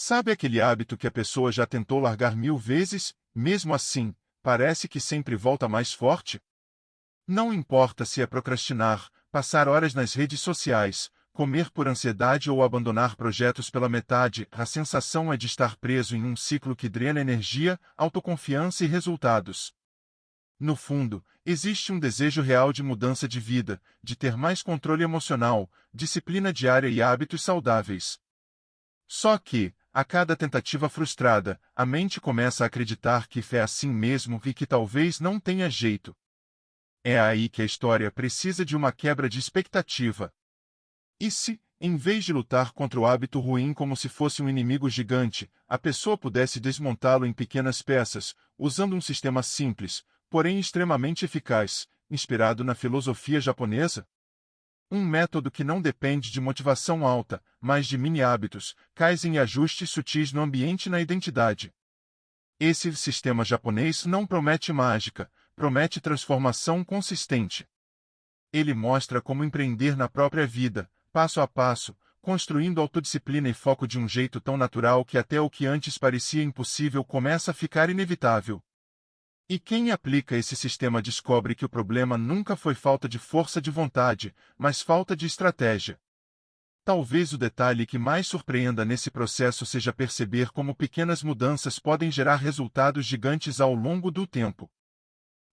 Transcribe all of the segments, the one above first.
Sabe aquele hábito que a pessoa já tentou largar 1000 vezes, mesmo assim, parece que sempre volta mais forte? Não importa se é procrastinar, passar horas nas redes sociais, comer por ansiedade ou abandonar projetos pela metade, a sensação é de estar preso em um ciclo que drena energia, autoconfiança e resultados. No fundo, existe um desejo real de mudança de vida, de ter mais controle emocional, disciplina diária e hábitos saudáveis. Só que, a cada tentativa frustrada, a mente começa a acreditar que é assim mesmo e que talvez não tenha jeito. É aí que a história precisa de uma quebra de expectativa. E se, em vez de lutar contra o hábito ruim como se fosse um inimigo gigante, a pessoa pudesse desmontá-lo em pequenas peças, usando um sistema simples, porém extremamente eficaz, inspirado na filosofia japonesa? Um método que não depende de motivação alta, mas de mini-hábitos, kaizen e ajustes sutis no ambiente e na identidade. Esse sistema japonês não promete mágica, promete transformação consistente. Ele mostra como empreender na própria vida, passo a passo, construindo autodisciplina e foco de um jeito tão natural que até o que antes parecia impossível começa a ficar inevitável. E quem aplica esse sistema descobre que o problema nunca foi falta de força de vontade, mas falta de estratégia. Talvez o detalhe que mais surpreenda nesse processo seja perceber como pequenas mudanças podem gerar resultados gigantes ao longo do tempo.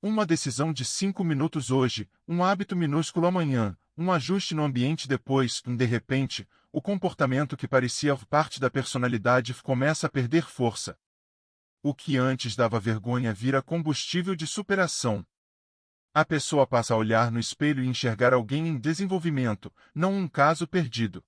Uma decisão de 5 minutos hoje, um hábito minúsculo amanhã, um ajuste no ambiente depois, de repente, o comportamento que parecia parte da personalidade começa a perder força. O que antes dava vergonha vira combustível de superação. A pessoa passa a olhar no espelho e enxergar alguém em desenvolvimento, não um caso perdido.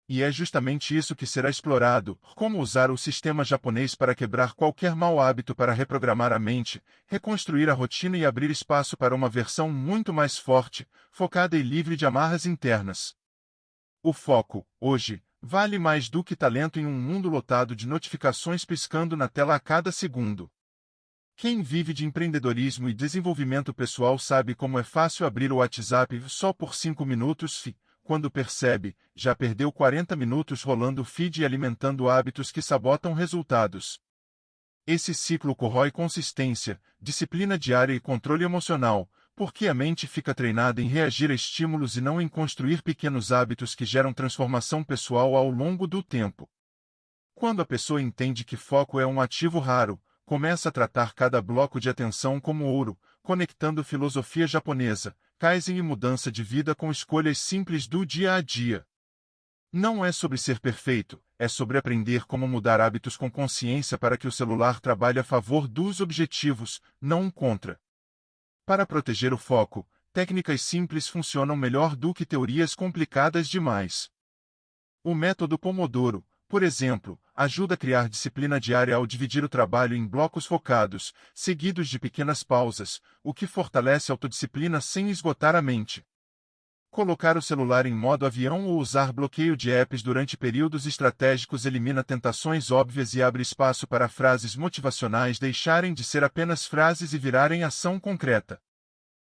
E é justamente isso que será explorado, como usar o sistema japonês para quebrar qualquer mau hábito para reprogramar a mente, reconstruir a rotina e abrir espaço para uma versão muito mais forte, focada e livre de amarras internas. O foco, hoje, vale mais do que talento em um mundo lotado de notificações piscando na tela a cada segundo. Quem vive de empreendedorismo e desenvolvimento pessoal sabe como é fácil abrir o WhatsApp só por 5 minutos e, quando percebe, já perdeu 40 minutos rolando o feed e alimentando hábitos que sabotam resultados. Esse ciclo corrói consistência, disciplina diária e controle emocional, porque a mente fica treinada em reagir a estímulos e não em construir pequenos hábitos que geram transformação pessoal ao longo do tempo. Quando a pessoa entende que foco é um ativo raro, começa a tratar cada bloco de atenção como ouro, conectando filosofia japonesa, kaizen e mudança de vida com escolhas simples do dia a dia. Não é sobre ser perfeito, é sobre aprender como mudar hábitos com consciência para que o celular trabalhe a favor dos objetivos, não contra. Para proteger o foco, técnicas simples funcionam melhor do que teorias complicadas demais. O método Pomodoro, por exemplo, ajuda a criar disciplina diária ao dividir o trabalho em blocos focados, seguidos de pequenas pausas, o que fortalece a autodisciplina sem esgotar a mente. Colocar o celular em modo avião ou usar bloqueio de apps durante períodos estratégicos elimina tentações óbvias e abre espaço para frases motivacionais deixarem de ser apenas frases e virarem ação concreta.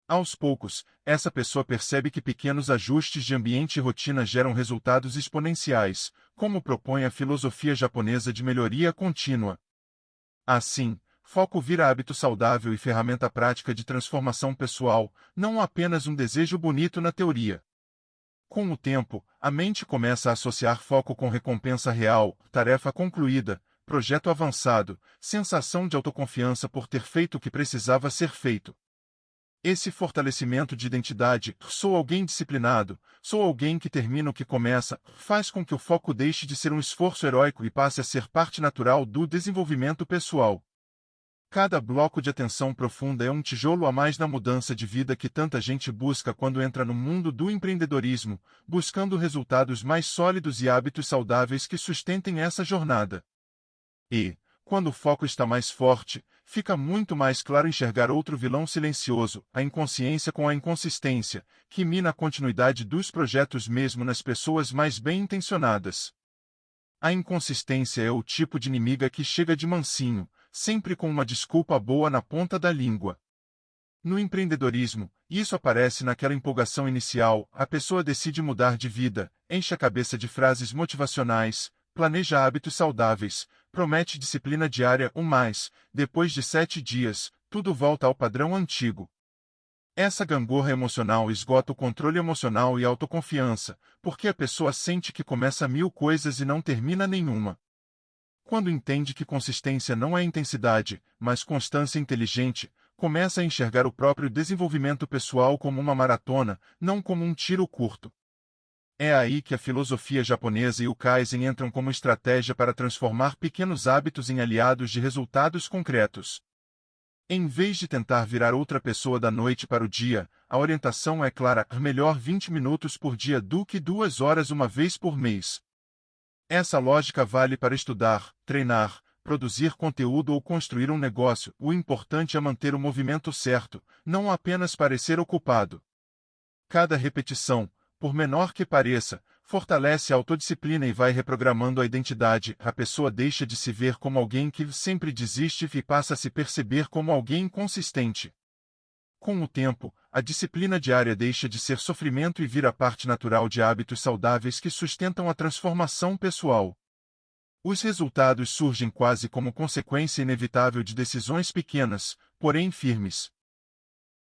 Aos poucos, essa pessoa percebe que pequenos ajustes de ambiente e rotina geram resultados exponenciais, como propõe a filosofia japonesa de melhoria contínua. Assim, foco vira hábito saudável e ferramenta prática de transformação pessoal, não apenas um desejo bonito na teoria. Com o tempo, a mente começa a associar foco com recompensa real, tarefa concluída, projeto avançado, sensação de autoconfiança por ter feito o que precisava ser feito. Esse fortalecimento de identidade, sou alguém disciplinado, sou alguém que termina o que começa, faz com que o foco deixe de ser um esforço heróico e passe a ser parte natural do desenvolvimento pessoal. Cada bloco de atenção profunda é um tijolo a mais na mudança de vida que tanta gente busca quando entra no mundo do empreendedorismo, buscando resultados mais sólidos e hábitos saudáveis que sustentem essa jornada. E, quando o foco está mais forte, fica muito mais claro enxergar outro vilão silencioso, a inconsciência com a inconsistência, que mina a continuidade dos projetos mesmo nas pessoas mais bem-intencionadas. A inconsistência é o tipo de inimiga que chega de mansinho, sempre com uma desculpa boa na ponta da língua. No empreendedorismo, isso aparece naquela empolgação inicial, a pessoa decide mudar de vida, enche a cabeça de frases motivacionais, planeja hábitos saudáveis, promete disciplina diária mais, depois de 7 dias, tudo volta ao padrão antigo. Essa gangorra emocional esgota o controle emocional e a autoconfiança, porque a pessoa sente que começa 1000 coisas e não termina nenhuma. Quando entende que consistência não é intensidade, mas constância inteligente, começa a enxergar o próprio desenvolvimento pessoal como uma maratona, não como um tiro curto. É aí que a filosofia japonesa e o Kaizen entram como estratégia para transformar pequenos hábitos em aliados de resultados concretos. Em vez de tentar virar outra pessoa da noite para o dia, a orientação é clara: melhor 20 minutos por dia do que 2 horas uma vez por mês. Essa lógica vale para estudar, treinar, produzir conteúdo ou construir um negócio. O importante é manter o movimento certo, não apenas parecer ocupado. Cada repetição, por menor que pareça, fortalece a autodisciplina e vai reprogramando a identidade. A pessoa deixa de se ver como alguém que sempre desiste e passa a se perceber como alguém consistente. Com o tempo, a disciplina diária deixa de ser sofrimento e vira parte natural de hábitos saudáveis que sustentam a transformação pessoal. Os resultados surgem quase como consequência inevitável de decisões pequenas, porém firmes.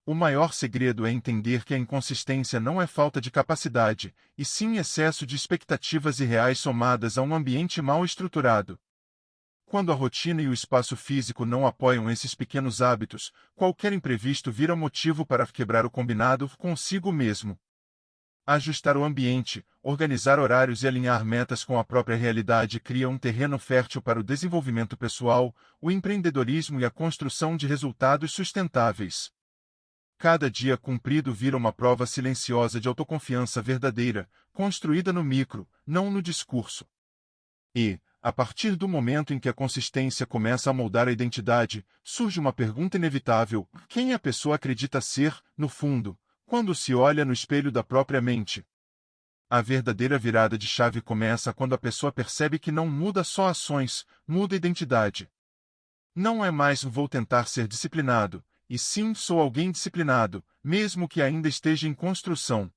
O maior segredo é entender que a inconsistência não é falta de capacidade, e sim excesso de expectativas irreais somadas a um ambiente mal estruturado. Quando a rotina e o espaço físico não apoiam esses pequenos hábitos, qualquer imprevisto vira motivo para quebrar o combinado consigo mesmo. Ajustar o ambiente, organizar horários e alinhar metas com a própria realidade cria um terreno fértil para o desenvolvimento pessoal, o empreendedorismo e a construção de resultados sustentáveis. Cada dia cumprido vira uma prova silenciosa de autoconfiança verdadeira, construída no micro, não no discurso. E, a partir do momento em que a consistência começa a moldar a identidade, surge uma pergunta inevitável: quem a pessoa acredita ser, no fundo, quando se olha no espelho da própria mente? A verdadeira virada de chave começa quando a pessoa percebe que não muda só ações, muda identidade. Não é mais vou tentar ser disciplinado, e sim sou alguém disciplinado, mesmo que ainda esteja em construção.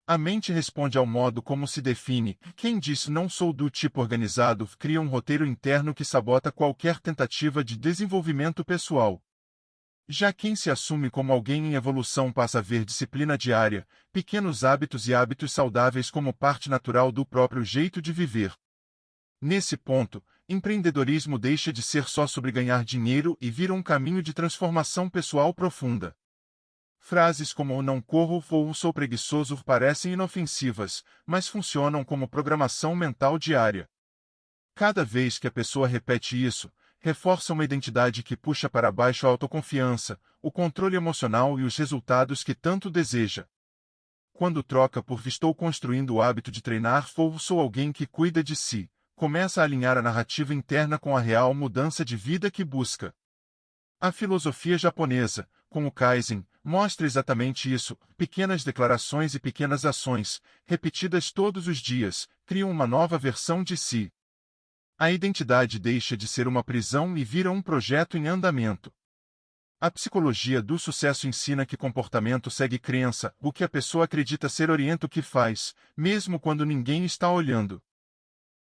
A mente responde ao modo como se define. Quem diz não sou do tipo organizado cria um roteiro interno que sabota qualquer tentativa de desenvolvimento pessoal. Já quem se assume como alguém em evolução passa a ver disciplina diária, pequenos hábitos e hábitos saudáveis como parte natural do próprio jeito de viver. Nesse ponto, empreendedorismo deixa de ser só sobre ganhar dinheiro e vira um caminho de transformação pessoal profunda. Frases como "eu não corro" ou "sou preguiçoso" parecem inofensivas, mas funcionam como programação mental diária. Cada vez que a pessoa repete isso, reforça uma identidade que puxa para baixo a autoconfiança, o controle emocional e os resultados que tanto deseja. Quando troca por "estou construindo o hábito de treinar" ou "sou alguém que cuida de si", começa a alinhar a narrativa interna com a real mudança de vida que busca. A filosofia japonesa, com o Kaizen, mostra exatamente isso: pequenas declarações e pequenas ações, repetidas todos os dias, criam uma nova versão de si. A identidade deixa de ser uma prisão e vira um projeto em andamento. A psicologia do sucesso ensina que comportamento segue crença, o que a pessoa acredita ser orienta o que faz, mesmo quando ninguém está olhando.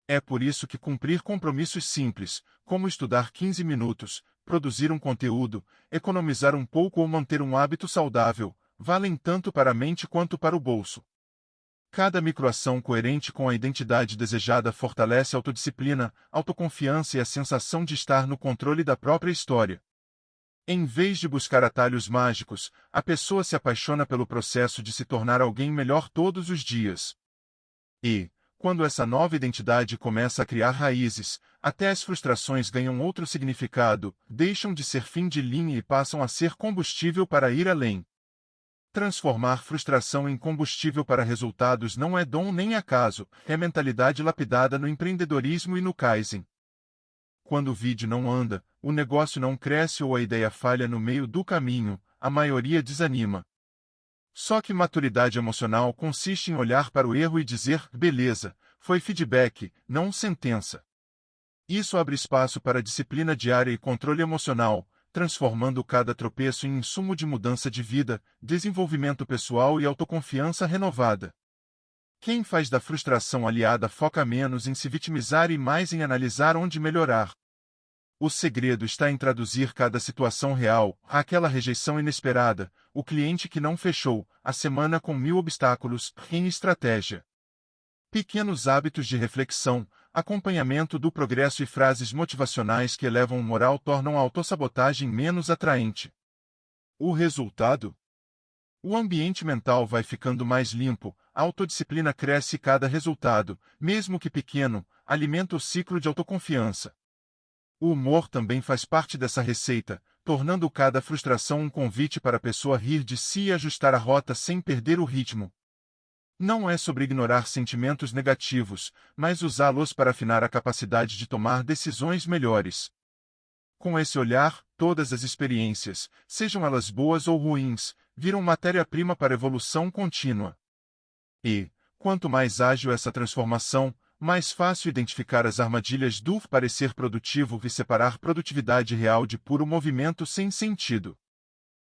É por isso que cumprir compromissos simples, como estudar 15 minutos, produzir um conteúdo, economizar um pouco ou manter um hábito saudável, valem tanto para a mente quanto para o bolso. Cada microação coerente com a identidade desejada fortalece a autodisciplina, autoconfiança e a sensação de estar no controle da própria história. Em vez de buscar atalhos mágicos, a pessoa se apaixona pelo processo de se tornar alguém melhor todos os dias. E, quando essa nova identidade começa a criar raízes, até as frustrações ganham outro significado, deixam de ser fim de linha e passam a ser combustível para ir além. Transformar frustração em combustível para resultados não é dom nem acaso, é mentalidade lapidada no empreendedorismo e no Kaizen. Quando o vídeo não anda, o negócio não cresce ou a ideia falha no meio do caminho, a maioria desanima. Só que maturidade emocional consiste em olhar para o erro e dizer: beleza, foi feedback, não sentença. Isso abre espaço para disciplina diária e controle emocional, transformando cada tropeço em insumo de mudança de vida, desenvolvimento pessoal e autoconfiança renovada. Quem faz da frustração aliada foca menos em se vitimizar e mais em analisar onde melhorar. O segredo está em traduzir cada situação real, aquela rejeição inesperada, o cliente que não fechou, a semana com 1000 obstáculos, em estratégia. Pequenos hábitos de reflexão, acompanhamento do progresso e frases motivacionais que elevam o moral tornam a autossabotagem menos atraente. O resultado? O ambiente mental vai ficando mais limpo, a autodisciplina cresce e cada resultado, mesmo que pequeno, alimenta o ciclo de autoconfiança. O humor também faz parte dessa receita, tornando cada frustração um convite para a pessoa rir de si e ajustar a rota sem perder o ritmo. Não é sobre ignorar sentimentos negativos, mas usá-los para afinar a capacidade de tomar decisões melhores. Com esse olhar, todas as experiências, sejam elas boas ou ruins, viram matéria-prima para evolução contínua. E, quanto mais ágil essa transformação, mais fácil identificar as armadilhas do parecer produtivo e separar produtividade real de puro movimento sem sentido.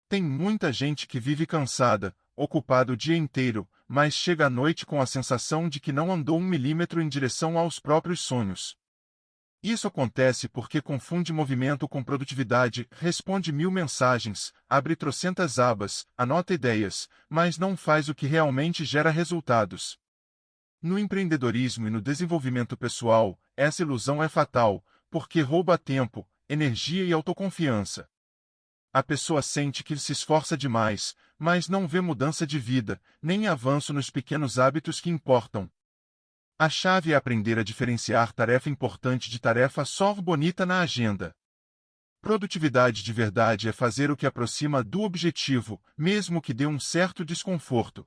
Tem muita gente que vive cansada, ocupada o dia inteiro, mas chega à noite com a sensação de que não andou 1 milímetro em direção aos próprios sonhos. Isso acontece porque confunde movimento com produtividade, responde 1000 mensagens, abre trocentas abas, anota ideias, mas não faz o que realmente gera resultados. No empreendedorismo e no desenvolvimento pessoal, essa ilusão é fatal, porque rouba tempo, energia e autoconfiança. A pessoa sente que se esforça demais, mas não vê mudança de vida, nem avanço nos pequenos hábitos que importam. A chave é aprender a diferenciar tarefa importante de tarefa só bonita na agenda. Produtividade de verdade é fazer o que aproxima do objetivo, mesmo que dê um certo desconforto.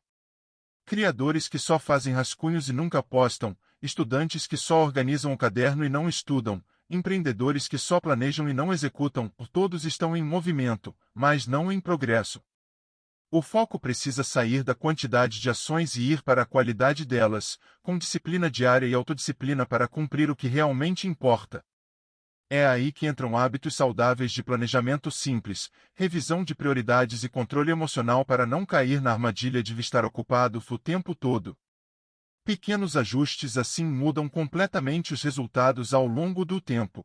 Criadores que só fazem rascunhos e nunca postam, estudantes que só organizam o caderno e não estudam, empreendedores que só planejam e não executam, todos estão em movimento, mas não em progresso. O foco precisa sair da quantidade de ações e ir para a qualidade delas, com disciplina diária e autodisciplina para cumprir o que realmente importa. É aí que entram hábitos saudáveis de planejamento simples, revisão de prioridades e controle emocional para não cair na armadilha de estar ocupado o tempo todo. Pequenos ajustes assim mudam completamente os resultados ao longo do tempo.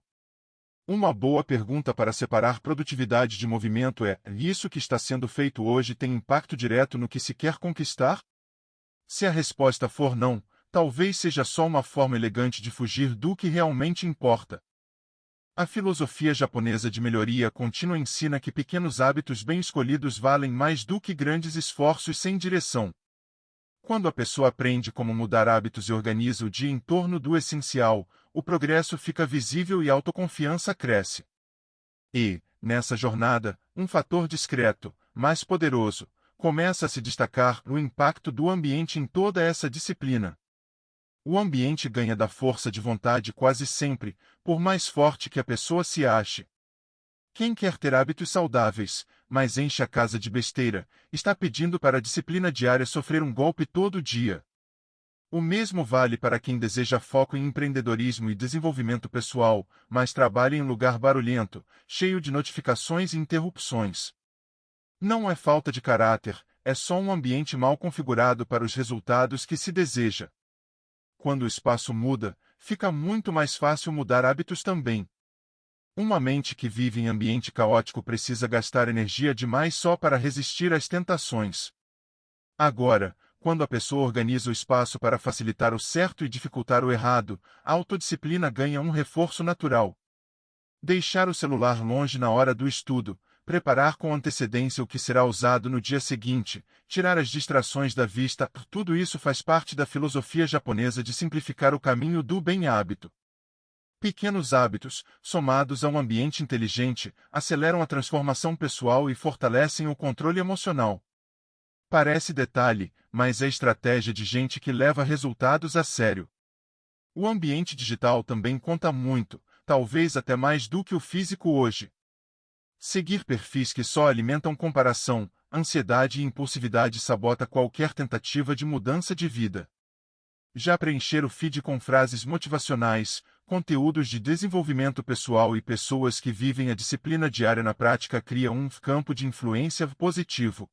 Uma boa pergunta para separar produtividade de movimento é: isso que está sendo feito hoje tem impacto direto no que se quer conquistar? Se a resposta for não, talvez seja só uma forma elegante de fugir do que realmente importa. A filosofia japonesa de melhoria contínua ensina que pequenos hábitos bem escolhidos valem mais do que grandes esforços sem direção. Quando a pessoa aprende como mudar hábitos e organiza o dia em torno do essencial, o progresso fica visível e a autoconfiança cresce. E, nessa jornada, um fator discreto, mas poderoso, começa a se destacar: o impacto do ambiente em toda essa disciplina. O ambiente ganha da força de vontade quase sempre, por mais forte que a pessoa se ache. Quem quer ter hábitos saudáveis, mas enche a casa de besteira, está pedindo para a disciplina diária sofrer um golpe todo dia. O mesmo vale para quem deseja foco em empreendedorismo e desenvolvimento pessoal, mas trabalha em lugar barulhento, cheio de notificações e interrupções. Não é falta de caráter, é só um ambiente mal configurado para os resultados que se deseja. Quando o espaço muda, fica muito mais fácil mudar hábitos também. Uma mente que vive em ambiente caótico precisa gastar energia demais só para resistir às tentações. Agora, quando a pessoa organiza o espaço para facilitar o certo e dificultar o errado, a autodisciplina ganha um reforço natural. Deixar o celular longe na hora do estudo, preparar com antecedência o que será usado no dia seguinte, tirar as distrações da vista, tudo isso faz parte da filosofia japonesa de simplificar o caminho do bem-hábito. Pequenos hábitos, somados a um ambiente inteligente, aceleram a transformação pessoal e fortalecem o controle emocional. Parece detalhe, mas é estratégia de gente que leva resultados a sério. O ambiente digital também conta muito, talvez até mais do que o físico hoje. Seguir perfis que só alimentam comparação, ansiedade e impulsividade sabota qualquer tentativa de mudança de vida. Já preencher o feed com frases motivacionais, conteúdos de desenvolvimento pessoal e pessoas que vivem a disciplina diária na prática cria um campo de influência positivo.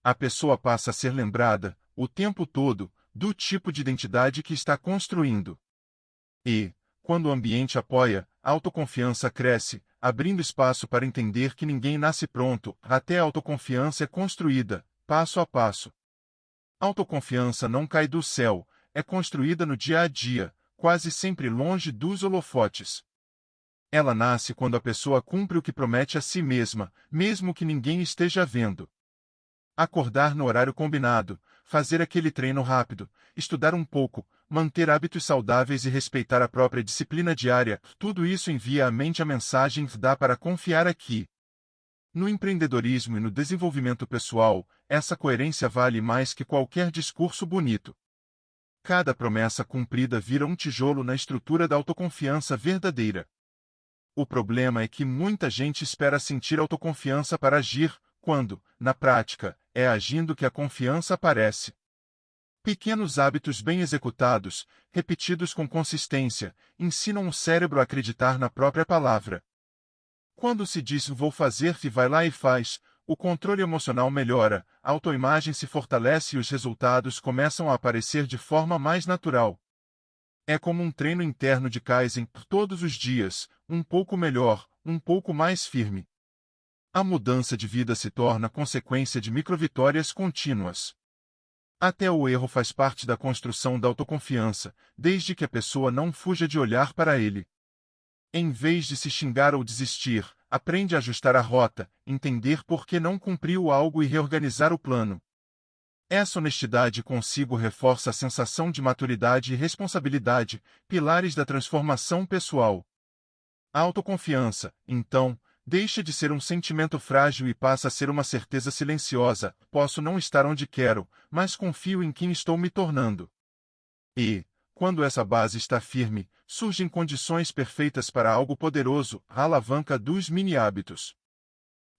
A pessoa passa a ser lembrada, o tempo todo, do tipo de identidade que está construindo. E, quando o ambiente apoia, a autoconfiança cresce, abrindo espaço para entender que ninguém nasce pronto, até a autoconfiança é construída, passo a passo. Autoconfiança não cai do céu, é construída no dia a dia, quase sempre longe dos holofotes. Ela nasce quando a pessoa cumpre o que promete a si mesma, mesmo que ninguém esteja vendo. Acordar no horário combinado, fazer aquele treino rápido, estudar um pouco, manter hábitos saudáveis e respeitar a própria disciplina diária, tudo isso envia à mente a mensagem: dá para confiar aqui. No empreendedorismo e no desenvolvimento pessoal, essa coerência vale mais que qualquer discurso bonito. Cada promessa cumprida vira um tijolo na estrutura da autoconfiança verdadeira. O problema é que muita gente espera sentir autoconfiança para agir, quando, na prática, é agindo que a confiança aparece. Pequenos hábitos bem executados, repetidos com consistência, ensinam o cérebro a acreditar na própria palavra. Quando se diz vou fazer e vai lá e faz, o controle emocional melhora, a autoimagem se fortalece e os resultados começam a aparecer de forma mais natural. É como um treino interno de Kaizen, todos os dias, um pouco melhor, um pouco mais firme. A mudança de vida se torna consequência de microvitórias contínuas. Até o erro faz parte da construção da autoconfiança, desde que a pessoa não fuja de olhar para ele. Em vez de se xingar ou desistir, aprende a ajustar a rota, entender por que não cumpriu algo e reorganizar o plano. Essa honestidade consigo reforça a sensação de maturidade e responsabilidade, pilares da transformação pessoal. A autoconfiança, então, deixa de ser um sentimento frágil e passa a ser uma certeza silenciosa: posso não estar onde quero, mas confio em quem estou me tornando. E, quando essa base está firme, surgem condições perfeitas para algo poderoso, a alavanca dos mini-hábitos.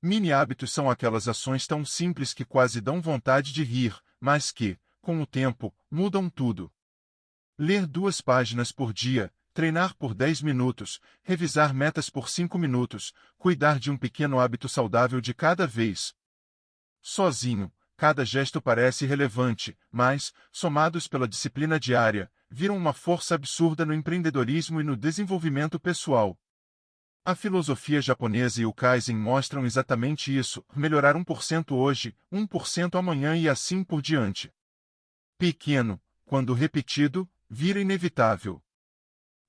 Mini-hábitos são aquelas ações tão simples que quase dão vontade de rir, mas que, com o tempo, mudam tudo. Ler 2 páginas por dia, treinar por 10 minutos, revisar metas por 5 minutos, cuidar de um pequeno hábito saudável de cada vez. Sozinho, cada gesto parece irrelevante, mas, somados pela disciplina diária, viram uma força absurda no empreendedorismo e no desenvolvimento pessoal. A filosofia japonesa e o Kaizen mostram exatamente isso: melhorar 1% hoje, 1% amanhã e assim por diante. Pequeno, quando repetido, vira inevitável.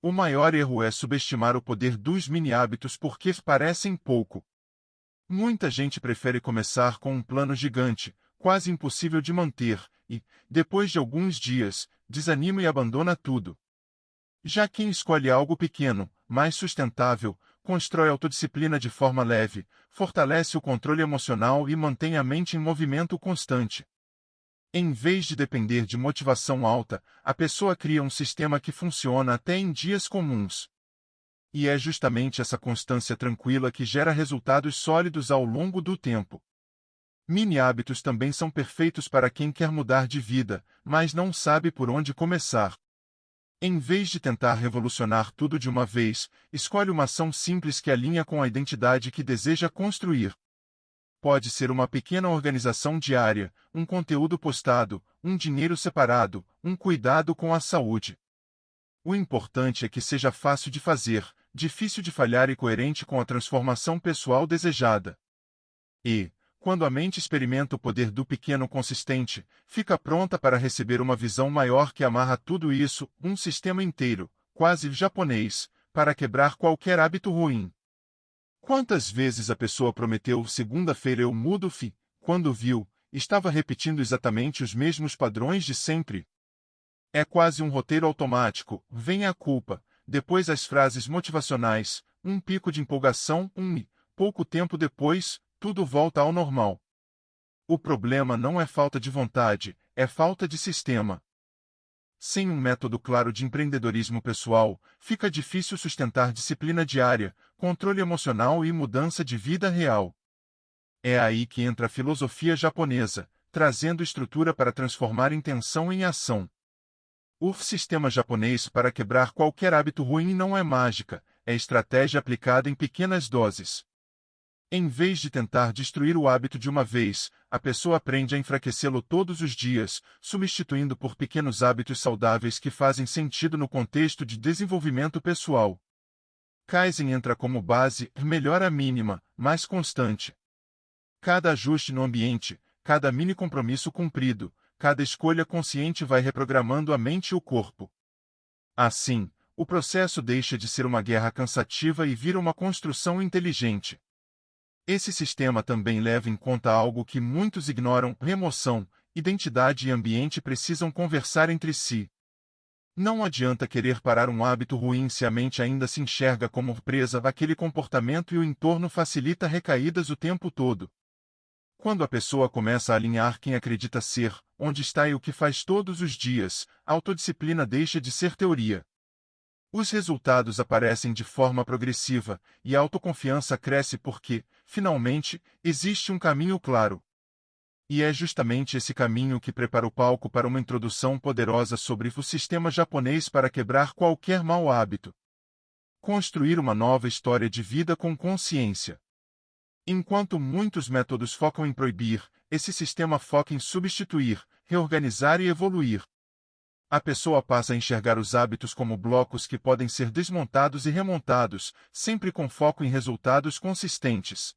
O maior erro é subestimar o poder dos mini-hábitos porque parecem pouco. Muita gente prefere começar com um plano gigante, quase impossível de manter, e, depois de alguns dias, desanima e abandona tudo. Já quem escolhe algo pequeno, mais sustentável, constrói autodisciplina de forma leve, fortalece o controle emocional e mantém a mente em movimento constante. Em vez de depender de motivação alta, a pessoa cria um sistema que funciona até em dias comuns. E é justamente essa constância tranquila que gera resultados sólidos ao longo do tempo. Mini-hábitos também são perfeitos para quem quer mudar de vida, mas não sabe por onde começar. Em vez de tentar revolucionar tudo de uma vez, escolhe uma ação simples que alinha com a identidade que deseja construir. Pode ser uma pequena organização diária, um conteúdo postado, um dinheiro separado, um cuidado com a saúde. O importante é que seja fácil de fazer, difícil de falhar e coerente com a transformação pessoal desejada. E, quando a mente experimenta o poder do pequeno consistente, fica pronta para receber uma visão maior que amarra tudo isso, um sistema inteiro, quase japonês, para quebrar qualquer hábito ruim. Quantas vezes a pessoa prometeu segunda-feira eu mudo-se, quando viu, estava repetindo exatamente os mesmos padrões de sempre? É quase um roteiro automático: vem a culpa, depois as frases motivacionais, um pico de empolgação, pouco tempo depois, tudo volta ao normal. O problema não é falta de vontade, é falta de sistema. Sem um método claro de empreendedorismo pessoal, fica difícil sustentar disciplina diária, controle emocional e mudança de vida real. É aí que entra a filosofia japonesa, trazendo estrutura para transformar intenção em ação. O sistema japonês para quebrar qualquer hábito ruim não é mágica, é estratégia aplicada em pequenas doses. Em vez de tentar destruir o hábito de uma vez, a pessoa aprende a enfraquecê-lo todos os dias, substituindo por pequenos hábitos saudáveis que fazem sentido no contexto de desenvolvimento pessoal. Kaizen entra como base, melhora mínima, mais constante. Cada ajuste no ambiente, cada mini compromisso cumprido, cada escolha consciente vai reprogramando a mente e o corpo. Assim, o processo deixa de ser uma guerra cansativa e vira uma construção inteligente. Esse sistema também leva em conta algo que muitos ignoram: emoção, identidade e ambiente precisam conversar entre si. Não adianta querer parar um hábito ruim se a mente ainda se enxerga como presa àquele comportamento e o entorno facilita recaídas o tempo todo. Quando a pessoa começa a alinhar quem acredita ser, onde está e o que faz todos os dias, a autodisciplina deixa de ser teoria. Os resultados aparecem de forma progressiva, e a autoconfiança cresce porque, finalmente, existe um caminho claro. E é justamente esse caminho que prepara o palco para uma introdução poderosa sobre o sistema japonês para quebrar qualquer mau hábito. Construir uma nova história de vida com consciência. Enquanto muitos métodos focam em proibir, esse sistema foca em substituir, reorganizar e evoluir. A pessoa passa a enxergar os hábitos como blocos que podem ser desmontados e remontados, sempre com foco em resultados consistentes.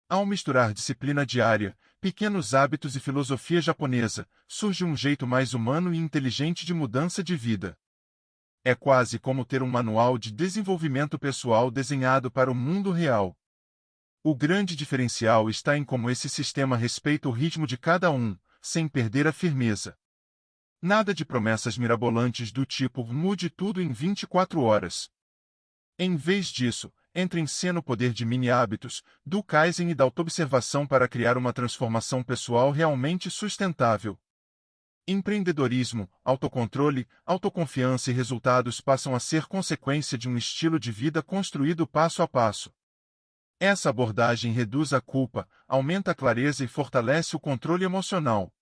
Ao misturar disciplina diária, pequenos hábitos e filosofia japonesa, surge um jeito mais humano e inteligente de mudança de vida. É quase como ter um manual de desenvolvimento pessoal desenhado para o mundo real. O grande diferencial está em como esse sistema respeita o ritmo de cada um, sem perder a firmeza. Nada de promessas mirabolantes do tipo mude tudo em 24 horas. Em vez disso, entra em cena o poder de mini-hábitos, do Kaizen e da autoobservação para criar uma transformação pessoal realmente sustentável. Empreendedorismo, autocontrole, autoconfiança e resultados passam a ser consequência de um estilo de vida construído passo a passo. Essa abordagem reduz a culpa, aumenta a clareza e fortalece o controle emocional.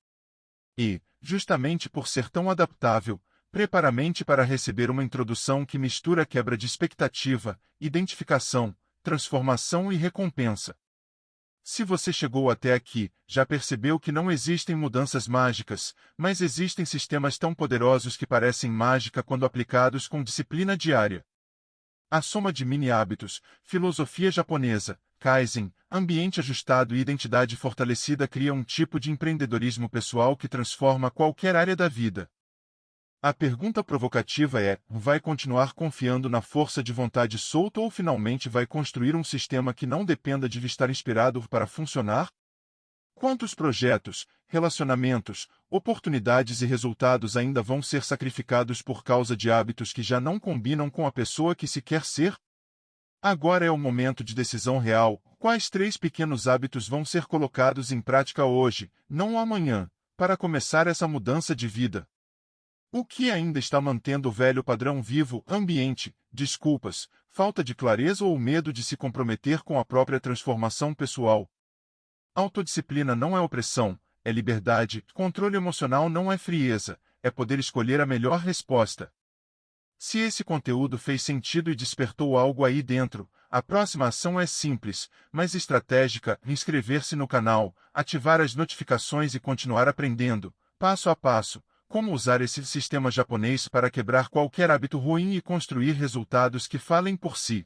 E, justamente por ser tão adaptável, prepara a mente para receber uma introdução que mistura quebra de expectativa, identificação, transformação e recompensa. Se você chegou até aqui, já percebeu que não existem mudanças mágicas, mas existem sistemas tão poderosos que parecem mágica quando aplicados com disciplina diária. A soma de mini-hábitos, filosofia japonesa, Kaizen, ambiente ajustado e identidade fortalecida cria um tipo de empreendedorismo pessoal que transforma qualquer área da vida. A pergunta provocativa é: vai continuar confiando na força de vontade solta ou finalmente vai construir um sistema que não dependa de estar inspirado para funcionar? Quantos projetos, relacionamentos, oportunidades e resultados ainda vão ser sacrificados por causa de hábitos que já não combinam com a pessoa que se quer ser? Agora é o momento de decisão real. Quais 3 pequenos hábitos vão ser colocados em prática hoje, não amanhã, para começar essa mudança de vida? O que ainda está mantendo o velho padrão vivo? Ambiente, desculpas, falta de clareza ou medo de se comprometer com a própria transformação pessoal? Autodisciplina não é opressão, é liberdade. Controle emocional não é frieza, é poder escolher a melhor resposta. Se esse conteúdo fez sentido e despertou algo aí dentro, a próxima ação é simples, mas estratégica: inscrever-se no canal, ativar as notificações e continuar aprendendo, passo a passo, como usar esse sistema japonês para quebrar qualquer hábito ruim e construir resultados que falem por si.